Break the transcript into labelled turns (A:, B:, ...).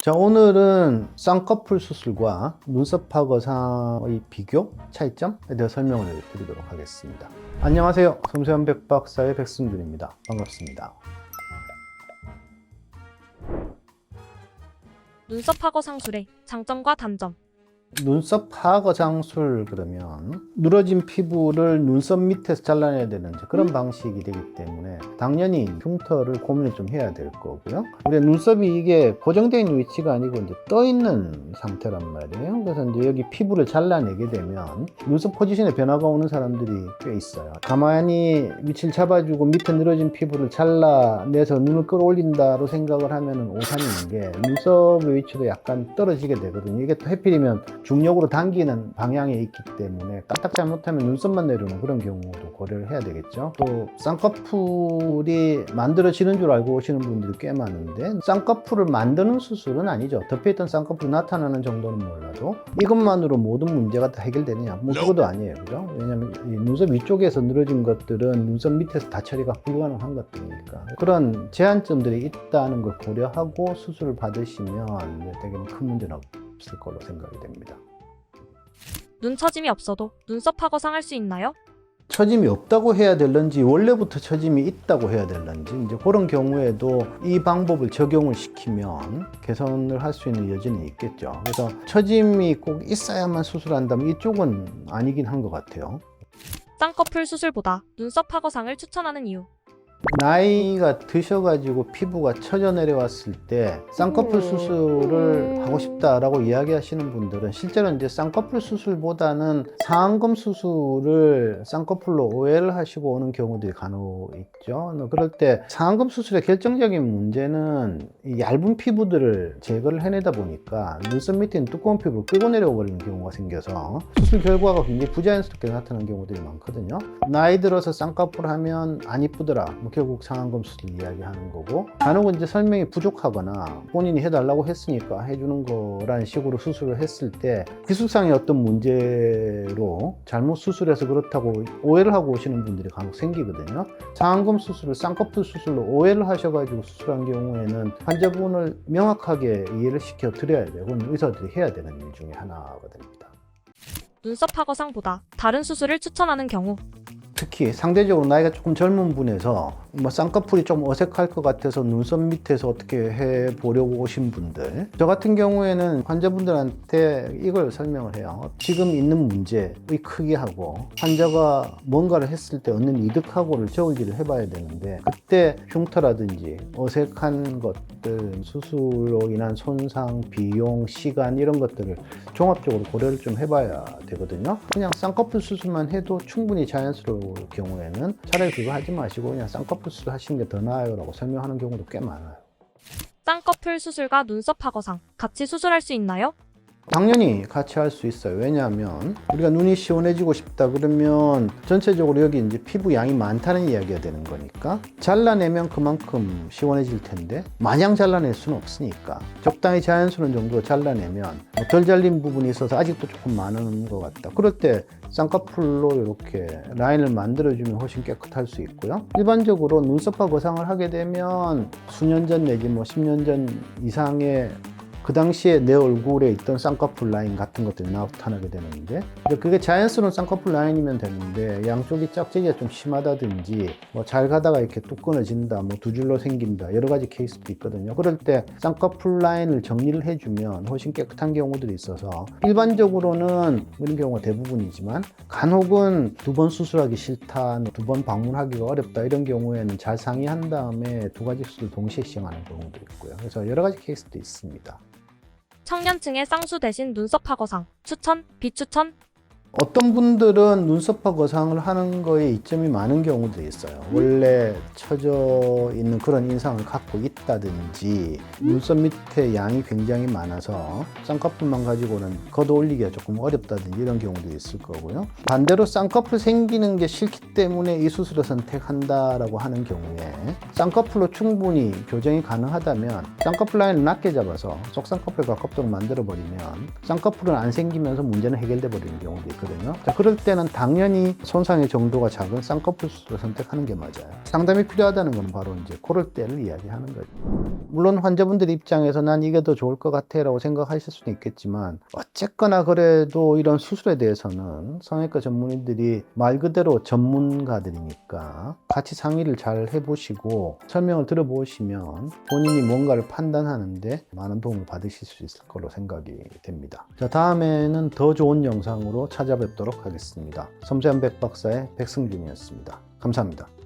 A: 자, 오늘은 쌍꺼풀 수술과 눈썹파 거상의 비교, 차이점에 대해 설명을 드리도록 하겠습니다. 안녕하세요. 섬세한 백박사의 백승준입니다. 반갑습니다.
B: 눈썹 하거 상술의 장점과 단점.
A: 눈썹 하거상술 그러면 늘어진 피부를 눈썹 밑에서 잘라내야 되는 그런 방식이 되기 때문에 당연히 흉터를 고민을 좀 해야 될 거고요. 우리 눈썹이 이게 고정되어 있는 위치가 아니고 이제 떠 있는 상태란 말이에요. 그래서 이제 여기 피부를 잘라내게 되면 눈썹 포지션에 변화가 오는 사람들이 꽤 있어요. 가만히 위치를 잡아주고 밑에 늘어진 피부를 잘라내서 눈을 끌어올린다로 생각을 하면은 오산인 게 눈썹의 위치도 약간 떨어지게 되거든요. 이게 또 해필이면 중력으로 당기는 방향에 있기 때문에 까딱 잘못하면 눈썹만 내려오는 그런 경우도 고려를 해야 되겠죠. 또 쌍꺼풀이 만들어지는 줄 알고 오시는 분들이 꽤 많은데 쌍꺼풀을 만드는 수술은 아니죠. 덮여있던 쌍꺼풀이 나타나는 정도는 몰라도 이것만으로 모든 문제가 다 해결되느냐? 뭐 그것도 아니에요. 그죠? 왜냐하면 이 눈썹 위쪽에서 늘어진 것들은 눈썹 밑에서 다 처리가 불가능한 것들이니까 그런 제한점들이 있다는 걸 고려하고 수술을 받으시면 되게 큰 문제는 없을 걸로 생각이 됩니다.
B: 눈 처짐이 없어도 눈썹 하거 상할 수 있나요?
A: 처짐이 없다고 해야 될런지 원래부터 처짐이 있다고 해야 될런지 이제 그런 경우에도 이 방법을 적용을 시키면 개선을 할 수 있는 여지는 있겠죠. 그래서 처짐이 꼭 있어야만 수술한다면 이쪽은 아니긴 한 것 같아요.
B: 쌍꺼풀 수술보다 눈썹 하거 상을 추천하는 이유.
A: 나이가 드셔가지고 피부가 처져 내려왔을 때 쌍꺼풀 수술을 하고 싶다라고 이야기하시는 분들은 실제로 이제 쌍꺼풀 수술보다는 상안검 수술을 쌍꺼풀로 오해를 하시고 오는 경우들이 간혹 있죠. 그럴 때 상안검 수술의 결정적인 문제는 이 얇은 피부들을 제거를 해내다 보니까 눈썹 밑에 있는 두꺼운 피부를 끌고 내려와 버리는 경우가 생겨서 수술 결과가 굉장히 부자연스럽게 나타나는 경우들이 많거든요. 나이 들어서 쌍꺼풀 하면 안 이쁘더라. 결국 상안검 수술 이야기하는 거고 간혹은 이제 설명이 부족하거나 본인이 해달라고 했으니까 해주는 거라는 식으로 수술을 했을 때 기술상의 어떤 문제로 잘못 수술해서 그렇다고 오해를 하고 오시는 분들이 간혹 생기거든요. 상안검 수술을 쌍꺼풀 수술로 오해를 하셔가지고 수술한 경우에는 환자분을 명확하게 이해를 시켜 드려야 돼요. 그건 의사들이 해야 되는 일 중에 하나거든요.
B: 눈썹 하거 상보다 다른 수술을 추천하는 경우.
A: 특히 상대적으로 나이가 조금 젊은 분에서 뭐 쌍꺼풀이 좀 어색할 것 같아서 눈썹 밑에서 어떻게 해보려고 오신 분들, 저 같은 경우에는 환자분들한테 이걸 설명을 해요. 지금 있는 문제의 크기하고 환자가 뭔가를 했을 때 얻는 이득하고를 저울질을 해봐야 되는데 그때 흉터라든지 어색한 것들, 수술로 인한 손상, 비용, 시간 이런 것들을 종합적으로 고려를 좀 해봐야 되거든요. 그냥 쌍꺼풀 수술만 해도 충분히 자연스러울 경우에는 차라리 그거 하지 마시고 그냥 쌍꺼풀 수술 하시는 게 더 나아요 라고 설명하는 경우도 꽤 많아요.
B: 쌍꺼풀 수술과 눈썹 하거 상 같이 수술할 수 있나요?
A: 당연히 같이 할 수 있어요. 왜냐하면 우리가 눈이 시원해지고 싶다 그러면 전체적으로 여기 이제 피부 양이 많다는 이야기가 되는 거니까 잘라내면 그만큼 시원해질 텐데 마냥 잘라낼 수는 없으니까 적당히 자연스러운 정도로 잘라내면 덜 잘린 부분이 있어서 아직도 조금 많은 것 같다. 그럴 때 쌍꺼풀로 이렇게 라인을 만들어주면 훨씬 깨끗할 수 있고요. 일반적으로 눈썹과 거상을 하게 되면 수년 전 내지 뭐 10년 전 이상의 그 당시에 내 얼굴에 있던 쌍꺼풀 라인 같은 것들이 나타나게 되는데 그게 자연스러운 쌍꺼풀 라인이면 되는데 양쪽이 짝지기가 좀 심하다든지 뭐 잘 가다가 이렇게 뚝 끊어진다, 뭐 두 줄로 생긴다 여러 가지 케이스도 있거든요. 그럴 때 쌍꺼풀 라인을 정리를 해주면 훨씬 깨끗한 경우들이 있어서 일반적으로는 이런 경우가 대부분이지만 간혹은 두 번 수술하기 싫다, 두 번 방문하기가 어렵다 이런 경우에는 잘 상의한 다음에 두 가지 수술 동시에 시행하는 경우도 있고요. 그래서 여러 가지 케이스도 있습니다.
B: 청년층의 쌍수 대신 눈썹 하거 상 추천, 비추천.
A: 어떤 분들은 눈썹과 거상을 하는 거에 이점이 많은 경우도 있어요. 원래 처져 있는 그런 인상을 갖고 있다든지 눈썹 밑에 양이 굉장히 많아서 쌍꺼풀만 가지고는 걷어 올리기가 조금 어렵다든지 이런 경우도 있을 거고요. 반대로 쌍꺼풀 생기는 게 싫기 때문에 이 수술을 선택한다라고 하는 경우에 쌍꺼풀로 충분히 교정이 가능하다면 쌍꺼풀 라인을 낮게 잡아서 속쌍꺼풀과 껍질을 만들어 버리면 쌍꺼풀은 안 생기면서 문제는 해결돼 버리는 경우도 있거든요. 자, 그럴 때는 당연히 손상의 정도가 작은 쌍꺼풀 수술을 선택하는 게 맞아요. 상담이 필요하다는 건 바로 이제 그럴 때를 이야기하는 거죠. 물론 환자분들 입장에서 난 이게 더 좋을 것 같아 라고 생각하실 수도 있겠지만 어쨌거나 그래도 이런 수술에 대해서는 성형외과 전문의들이 말 그대로 전문가들이니까 같이 상의를 잘 해보시고 설명을 들어보시면 본인이 뭔가를 판단하는데 많은 도움을 받으실 수 있을 거로 생각이 됩니다. 자, 다음에는 더 좋은 영상으로 찾아뵙도록 하겠습니다. 섬세한 백박사의 백승준이었습니다. 감사합니다.